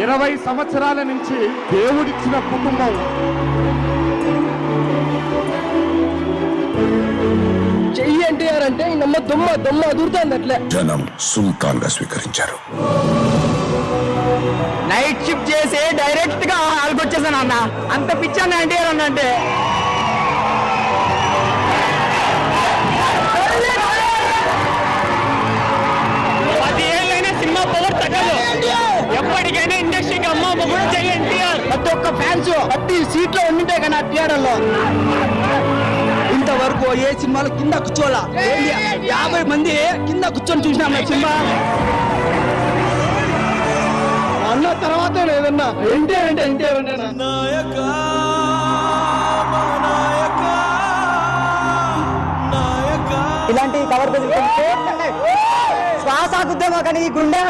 20 సంవత్సరాల నుంచి దేవుడిచ్చిన కుటుంబం. చెయ్యి ఎన్టీఆర్ అంటే నమ్మ దొమ్మ దొమ్మ అదురుతుంది అట్లే. జనం సుల్తాన్ గా స్వీకరించారు. నైట్ షిఫ్ట్ చేసి డైరెక్ట్ గా హాల్కి వచ్చేసాను అన్న. అంత పిచ్చాను ఎన్టీఆర్ అన్న అంటే. సినిమా పవర్ తగ్గదు. ఎప్పటికైనా ఇండస్ట్రీకి అమ్మ కూడా చెయ్యి ఎన్టీఆర్. ప్రతి ఒక్క ఫ్యాన్స్ ప్రతి సీట్ లో ఉండింటే కానీ ఆ థియేటర్ లో ఇంతవరకు ఏ సినిమాలో కింద కూర్చోలా. 50 మంది కింద కూర్చొని చూసినాం సినిమా అన్న. తర్వాత ఏదన్నా ఎన్టీఆర్ అంటే ఎన్టీఆర్ అంటే ఇలాంటి కవర్ శ్వాస గుద్దేమో కానీ గుండె